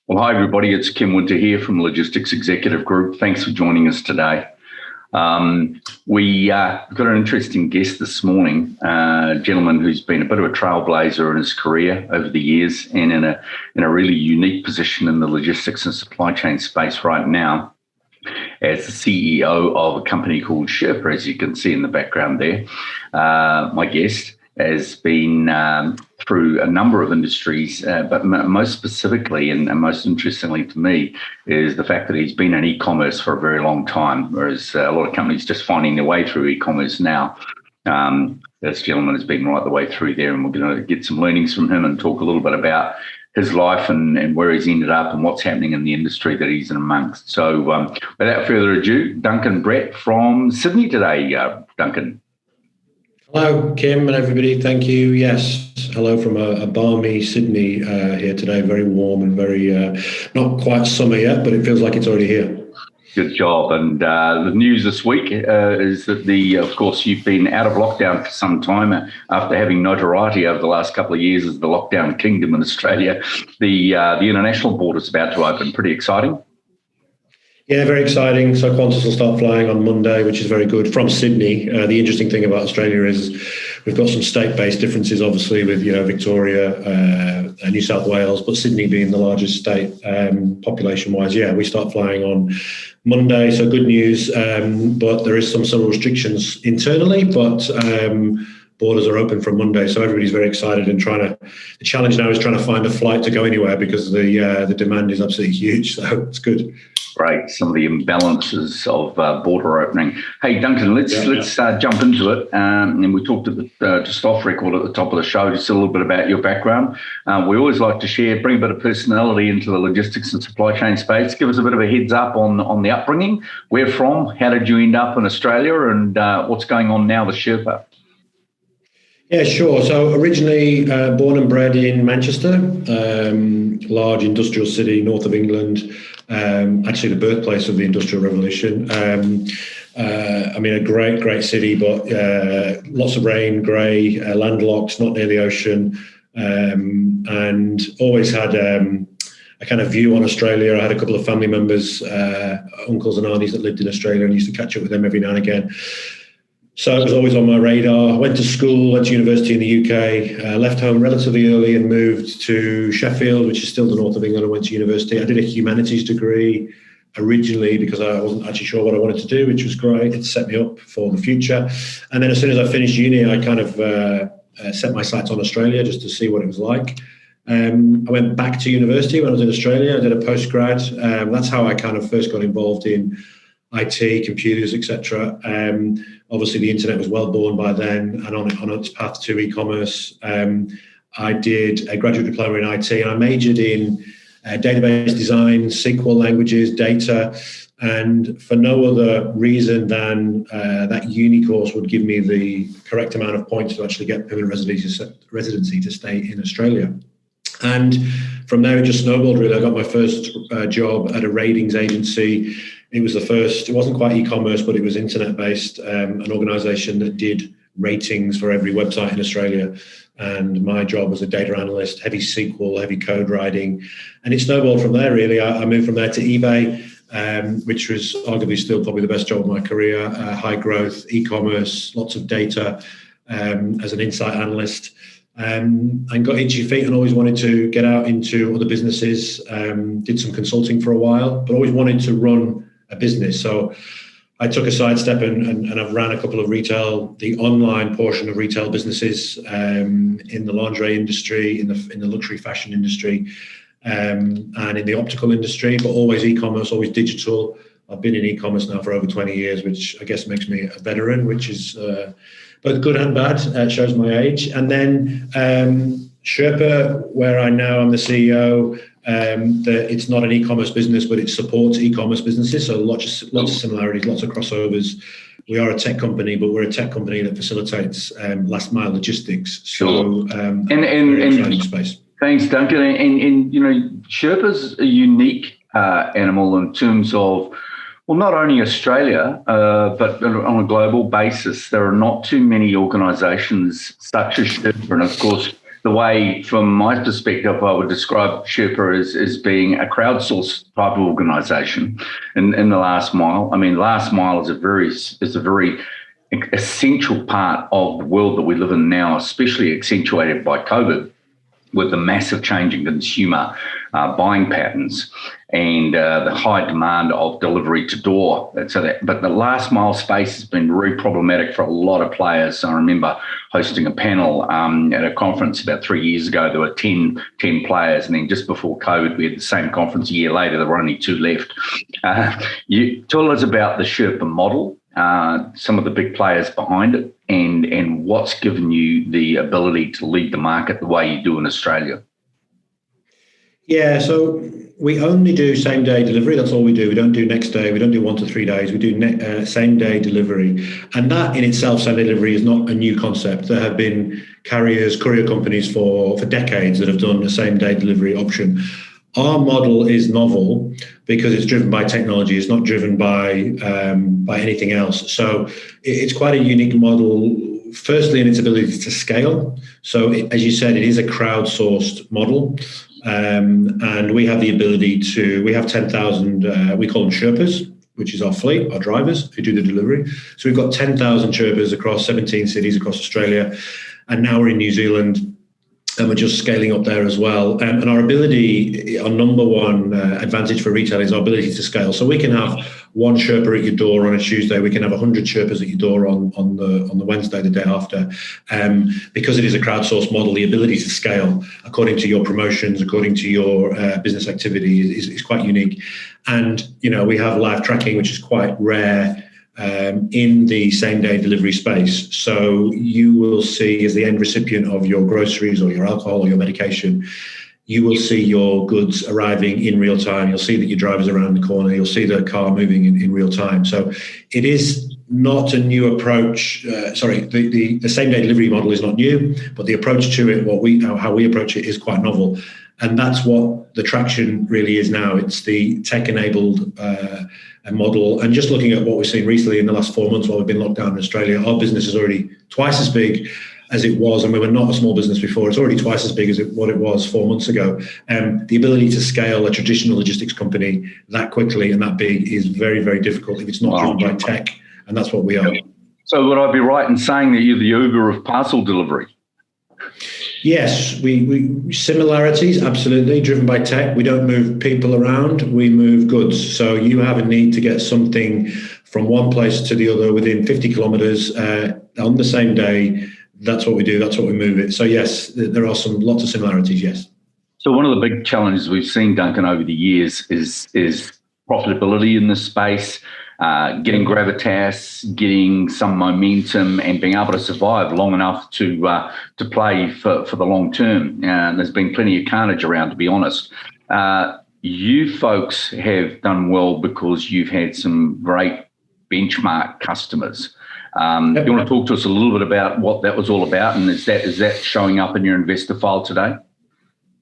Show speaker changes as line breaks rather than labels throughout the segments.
Well, hi, everybody. It's Kim Winter here from Logistics Executive Group. Thanks for joining us today. We've got an interesting guest this morning, a gentleman who's been a bit of a trailblazer in his career over the years and in a really unique position in the logistics and supply chain space right now as the CEO of a company called Sherpa, as you can see in the background there. My guest has been through a number of industries, but most specifically and most interestingly to me is the fact that he's been in e-commerce for a very long time, whereas a lot of companies just finding their way through e-commerce now. This gentleman has been right the way through there, and we're going to get some learnings from him and talk a little bit about his life and where he's ended up and what's happening in the industry that he's in amongst. So without further ado, Duncan Brett from Sydney today. Duncan.
Hello, Kim and everybody. Thank you. Yes, hello from a balmy Sydney here today. Very warm and very not quite summer yet, but it feels like it's already here.
Good job. And the news this week is that of course, you've been out of lockdown for some time after having notoriety over the last couple of years as the lockdown kingdom in Australia. The international border is about to open. Pretty exciting.
Yeah, very exciting. So Qantas will start flying on Monday, which is very good, from Sydney. The interesting thing about Australia is we've got some state-based differences, obviously, with Victoria, New South Wales, but Sydney being the largest state population-wise. Yeah, we start flying on Monday, so good news. But there is some restrictions internally, but borders are open from Monday, so everybody's very excited and the challenge now is trying to find a flight to go anywhere because the demand is absolutely huge, so it's good.
Great. Some of the imbalances of border opening. Hey, Duncan, let's jump into it. And we talked just off record at the top of the show, just a little bit about your background. We always like to bring a bit of personality into the logistics and supply chain space. Give us a bit of a heads up on the upbringing. Where from? How did you end up in Australia? And what's going on now with Sherpa?
Yeah, sure. So originally born and bred in Manchester, large industrial city north of England. Actually the birthplace of the Industrial Revolution. A great city, but lots of rain, grey, landlocked, not near the ocean, and always had a kind of view on Australia. I had a couple of family members, uncles and aunties that lived in Australia, and used to catch up with them every now and again. So it was always on my radar. I went to school, went to university in the UK, left home relatively early and moved to Sheffield, which is still the north of England. I went to university. I did a humanities degree originally because I wasn't actually sure what I wanted to do, which was great. It set me up for the future. And then as soon as I finished uni, I kind of set my sights on Australia just to see what it was like. I went back to university when I was in Australia. I did a postgrad. That's how I kind of first got involved in IT, computers, etc. Obviously, the internet was well born by then and on its path to e-commerce. I did a graduate diploma in IT, and I majored in database design, SQL languages, data, and for no other reason than that uni course would give me the correct amount of points to actually get permanent residency to stay in Australia. And from there, it just snowballed, really. I got my first job at a ratings agency. It was the first, it wasn't quite e-commerce, but it was internet-based, an organisation that did ratings for every website in Australia. And my job was a data analyst, heavy SQL, heavy code writing. And it snowballed from there, really. I moved from there to eBay, which was arguably still probably the best job of my career, high growth, e-commerce, lots of data as an insight analyst. And got itchy feet and always wanted to get out into other businesses, did some consulting for a while, but always wanted to run a business. So I took a sidestep and I've ran a couple of the online portion of retail businesses in the lingerie industry, in the luxury fashion industry, and in the optical industry, but always e-commerce, always digital. I've been in e-commerce now for over 20 years, which I guess makes me a veteran, which is both good and bad. It shows my age. And then Sherpa, where I'm the CEO, it's not an e-commerce business, but it supports e-commerce businesses. So lots of similarities, lots of crossovers. We are a tech company, but we're a tech company that facilitates last mile logistics. So
and
exciting space.
Thanks, Duncan. And Sherpa's a unique animal in terms of, well, not only Australia, but on a global basis. There are not too many organisations such as Sherpa, and of course, the way, from my perspective, I would describe Sherpa as being a crowdsourced type of organisation in the last mile. I mean, last mile is a very essential part of the world that we live in now, especially accentuated by COVID, with the massive change in consumer buying patterns and the high demand of delivery to door. But the last mile space has been very problematic for a lot of players. I remember hosting a panel at a conference about 3 years ago. There were 10 players, and then just before COVID, we had the same conference a year later. There were only 2 left. You tell us about the Sherpa model, some of the big players behind it, and what's given you the ability to lead the market the way you do in Australia.
Yeah, so we only do same-day delivery. That's all we do. We don't do next day. We don't do 1 to 3 days. We do same-day delivery. And that in itself, same-day delivery, is not a new concept. There have been carriers, courier companies for decades that have done a same-day delivery option. Our model is novel because it's driven by technology. It's not driven by anything else. So it's quite a unique model, firstly, in its ability to scale. So as you said, it is a crowdsourced model. And we have the ability we have 10,000, we call them Sherpas, which is our fleet, our drivers who do the delivery. So we've got 10,000 Sherpas across 17 cities across Australia. And now we're in New Zealand, and we're just scaling up there as well. And our ability, our number one advantage for retail is our ability to scale. So we can have 1 Sherpa at your door on a Tuesday. We can have 100 Sherpas at your door on the Wednesday, the day after. Because it is a crowdsourced model, the ability to scale according to your promotions, according to your business activity is quite unique. And, we have live tracking, which is quite rare in the same-day delivery space. So you will see, as the end recipient of your groceries or your alcohol or your medication, you will see your goods arriving in real time. You'll see that your driver's around the corner. You'll see the car moving in real time. So it is not a new approach. The same-day delivery model is not new, but the approach to it, how we approach it, is quite novel. And that's what the traction really is now. It's the tech-enabled model. And just looking at what we've seen recently in the last 4 months while we've been locked down in Australia, our business is already twice as big as it was, and we were not a small business before. It's already twice as big as what it was 4 months ago. The ability to scale a traditional logistics company that quickly and that big is very, very difficult if it's not driven by tech, and that's what we are.
So would I be right in saying that you're the Uber of parcel delivery?
Yes, we similarities, absolutely, driven by tech. We don't move people around, we move goods. So you have a need to get something from one place to the other within 50 kilometres on the same day. That's what we do, that's what we move it. So yes, there are lots of similarities, yes.
So one of the big challenges we've seen, Duncan, over the years is profitability in this space. Getting gravitas, getting some momentum, and being able to survive long enough to play for the long term. There's been plenty of carnage around, to be honest. You folks have done well because you've had some great benchmark customers. Do you want to talk to us a little bit about what that was all about, and is that showing up in your investor file today?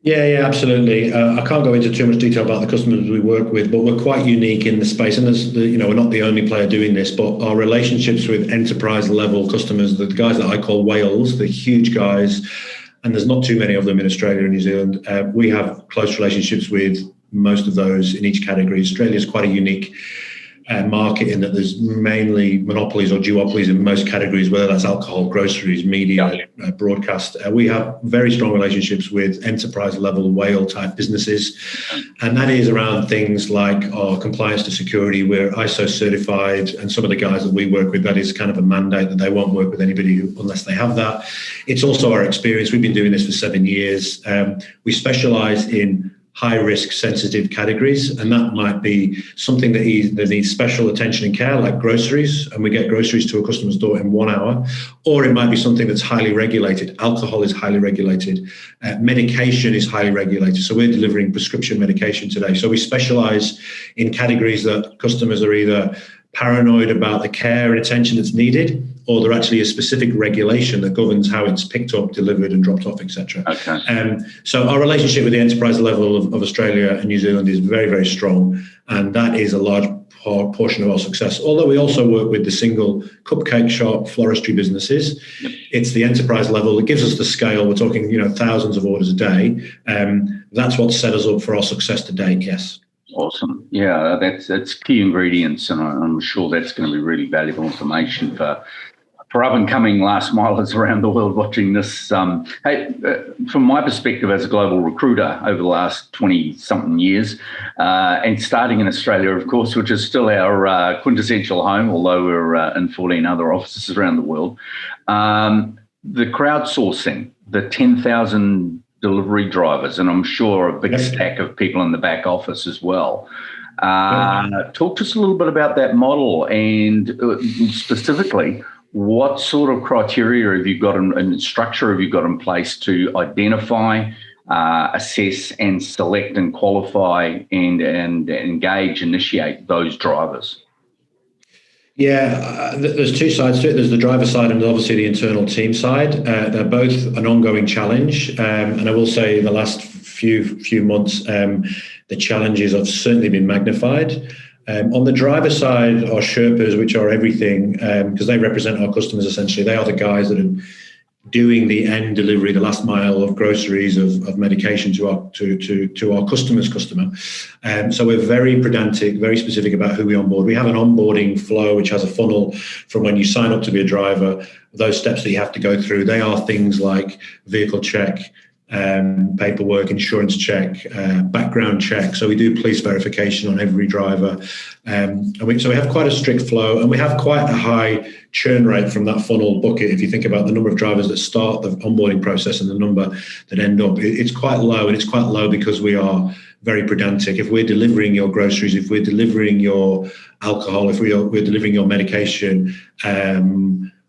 Yeah, absolutely. I can't go into too much detail about the customers we work with, but we're quite unique in the space. And we're not the only player doing this, but our relationships with enterprise level customers, the guys that I call whales, the huge guys, and there's not too many of them in Australia and New Zealand. We have close relationships with most of those in each category. Australia is quite a unique market in that there's mainly monopolies or duopolies in most categories, whether that's alcohol, groceries, media, broadcast. We have very strong relationships with enterprise level whale type businesses. And that is around things like our compliance to security. We're ISO certified, and some of the guys that we work with, that is kind of a mandate that they won't work with anybody unless they have that. It's also our experience. We've been doing this for 7 years. We specialize in high-risk sensitive categories, and that might be something that needs special attention and care, like groceries, and we get groceries to a customer's door in 1 hour, or it might be something that's highly regulated. Alcohol is highly regulated. Medication is highly regulated. So we're delivering prescription medication today. So we specialize in categories that customers are either paranoid about the care and attention that's needed, or there actually is specific regulation that governs how it's picked up, delivered, and dropped off, etc. Okay. So our relationship with the enterprise level of Australia and New Zealand is very, very strong, and that is a large portion of our success. Although we also work with the single cupcake shop, floristry businesses, it's the enterprise level that gives us the scale. We're talking, thousands of orders a day. That's what set us up for our success to date. Yes.
Awesome. Yeah, that's key ingredients, and I'm sure that's going to be really valuable information for up-and-coming last milers around the world watching this. From my perspective as a global recruiter over the last 20-something years, and starting in Australia, of course, which is still our quintessential home, although we're in 14 other offices around the world, the crowdsourcing, the 10,000 delivery drivers, and I'm sure a big stack of people in the back office as well. Talk to us a little bit about that model, and specifically, what sort of criteria have you got and structure have you got in place to identify, assess, and select and qualify and engage, initiate those drivers?
Yeah, there's two sides to it. There's the driver side and obviously the internal team side. They're both an ongoing challenge. And I will say the last few months, the challenges have certainly been magnified. On the driver side are Sherpas, which are everything, because they represent our customers essentially. They are the guys that are doing the end delivery, the last mile of groceries, of medication to our customer's customer. So we're very pedantic, very specific about who we onboard. We have an onboarding flow which has a funnel from when you sign up to be a driver, those steps that you have to go through. They are things like vehicle check, paperwork, insurance check, background check. So we do police verification on every driver. So we have quite a strict flow, and we have quite a high churn rate from that funnel bucket. If you think about the number of drivers that start the onboarding process and the number that end up, it's quite low, and it's quite low because we are very pedantic. If we're delivering your groceries, if we're delivering your alcohol, if we're delivering your medication,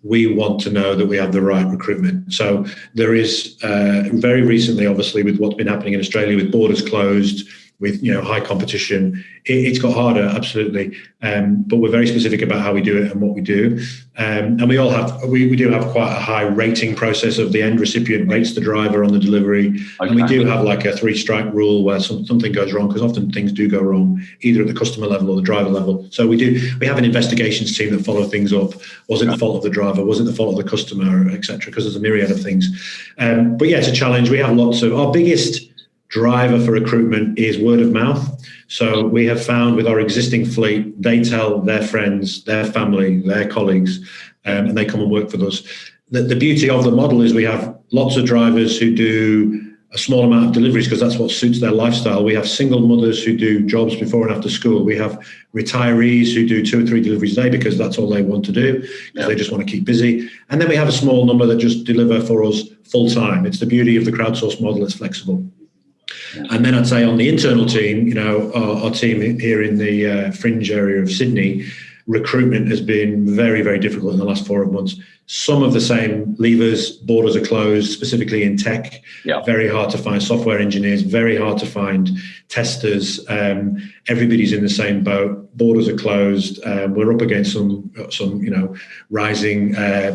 we want to know that we have the right recruitment. So there is very recently, obviously, with what's been happening in Australia, with borders closed, with high competition, it's got harder, absolutely. But we're very specific about how we do it and what we do. And we do have quite a high rating process of the end recipient rates the driver on the delivery. Okay. And we do have like a 3-strike rule where something goes wrong, because often things do go wrong, either at the customer level or the driver level. So we have an investigations team that follow things up. Was it the fault of the driver? Was it the fault of the customer, etc.? Because there's a myriad of things. But yeah, it's a challenge. We have lots of, our biggest driver for recruitment is word of mouth. So we have found with our existing fleet, they tell their friends, their family, their colleagues, and they come and work for us. The beauty of the model is we have lots of drivers who do a small amount of deliveries because that's what suits their lifestyle. We have single mothers who do jobs before and after school. We have retirees who do 2 or 3 deliveries a day because that's all they want to do, because they just want to keep busy. And then we have a small number that just deliver for us full time. It's the beauty of the crowdsourced model. It's flexible. And then I'd say on the internal team, our team here in the fringe area of Sydney, recruitment has been very, very difficult in the last 4 months. Some of the same levers, borders are closed, specifically in tech. Yeah. Very hard to find software engineers, very hard to find testers. Everybody's in the same boat. Borders are closed. We're up against some rising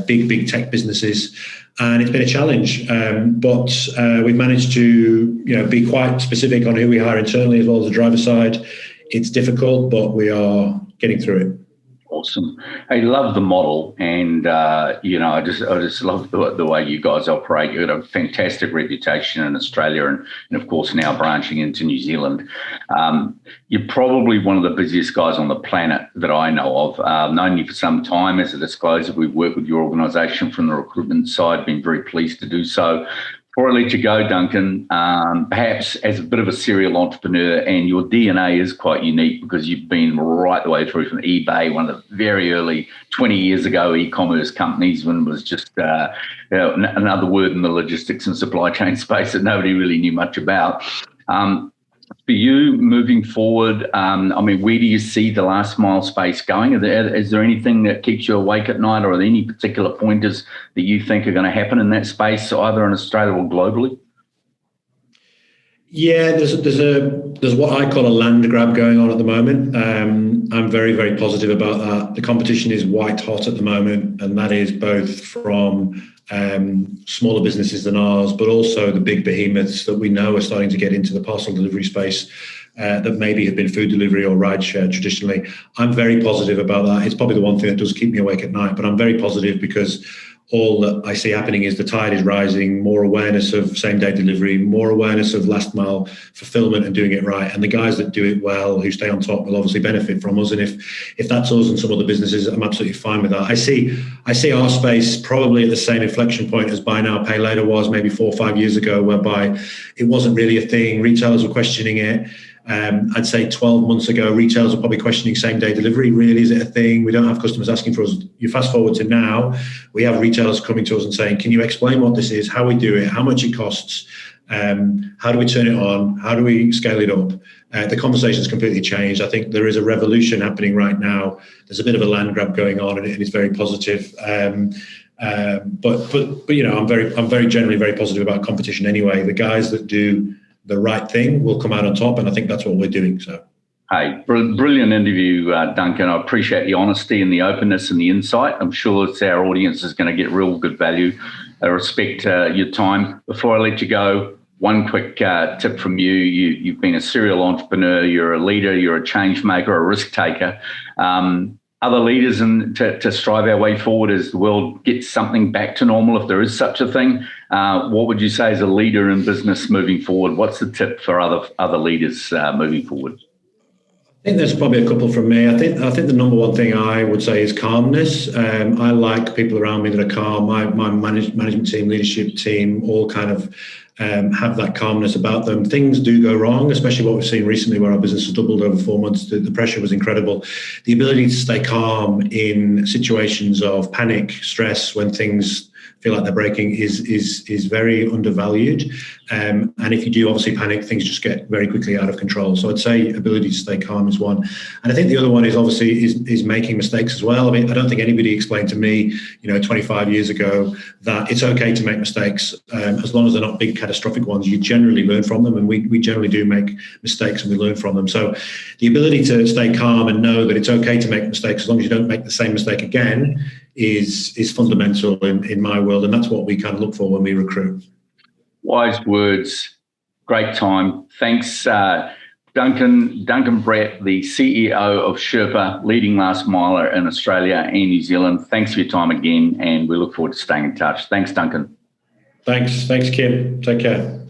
big tech businesses. And it's been a challenge, but we've managed to be quite specific on who we hire internally as well as the driver side. It's difficult, but we are getting through it.
Awesome. I love the model, and I just love the way you guys operate. You've got a fantastic reputation in Australia, and of course now branching into New Zealand. You're probably one of the busiest guys on the planet that I know of. I've known you for some time. As a disclosure, we've worked with your organisation from the recruitment side. Been very pleased to do so. Before I let you go, Duncan, perhaps as a bit of a serial entrepreneur, and your DNA is quite unique because you've been right the way through from eBay, one of the very early 20 years ago e-commerce companies, when it was just another word in the logistics and supply chain space that nobody really knew much about. For you moving forward, where do you see the last mile space going? Is there anything that keeps you awake at night, or are there any particular pointers that you think are going to happen in that space, either in Australia or globally?
Yeah, there's what I call a land grab going on at the moment. I'm very, very positive about that. The competition is white hot at the moment, and that is both from smaller businesses than ours, but also the big behemoths that we know are starting to get into the parcel delivery space. that maybe have been food delivery or rideshare traditionally. I'm very positive about that. It's probably the one thing that does keep me awake at night, but I'm very positive because all that I see happening is the tide is rising, more awareness of same-day delivery, more awareness of last-mile fulfillment and doing it right. And the guys that do it well, who stay on top, will obviously benefit from us. And if that's us and some other businesses, I'm absolutely fine with that. I see our space probably at the same inflection point as buy now, pay later was maybe 4 or 5 years ago, whereby it wasn't really a thing. Retailers were questioning it. I'd say 12 months ago, retailers are probably questioning same-day delivery. Really, is it a thing? We don't have customers asking for us. You fast forward to now, we have retailers coming to us and saying, can you explain what this is, how we do it, how much it costs, how do we turn it on, how do we scale it up? The conversation's completely changed. I think there is a revolution happening right now. There's a bit of a land grab going on, and it's very positive. But you know, I'm very generally very positive about competition anyway. The guys that do the right thing will come out on top, and I think that's what we're doing. So,
hey, brilliant interview, Duncan. I appreciate the honesty and the openness and the insight. I'm sure it's our audience is going to get real good value. I respect your time. Before I let you go, one quick tip from you. You've been a serial entrepreneur. You're a leader. You're a change maker, a risk taker. Other leaders to strive our way forward as the world gets something back to normal, if there is such a thing. What would you say as a leader in business moving forward? What's the tip for other leaders moving forward?
I think there's probably a couple from me. I think the number one thing I would say is calmness. I like people around me that are calm. My management team, leadership team, all kind of have that calmness about them. Things do go wrong, especially what we've seen recently where our business has doubled over 4 months. The pressure was incredible. The ability to stay calm in situations of panic, stress, when things feel like they're breaking is very undervalued. And if you do obviously panic, things just get very quickly out of control. So I'd say ability to stay calm is one. And I think the other one is obviously is making mistakes as well. I mean, I don't think anybody explained to me, 25 years ago that it's okay to make mistakes as long as they're not big catastrophic ones. You generally learn from them, and we generally do make mistakes and we learn from them. So the ability to stay calm and know that it's okay to make mistakes as long as you don't make the same mistake again is fundamental in my world, and that's what we kind of look for when we recruit.
Wise words. Great time. Thanks, Duncan Brett, the CEO of Sherpa, leading last miler in Australia and New Zealand. Thanks for your time again, and we look forward to staying in touch. Thanks, Duncan.
Thanks, Kim. Take care.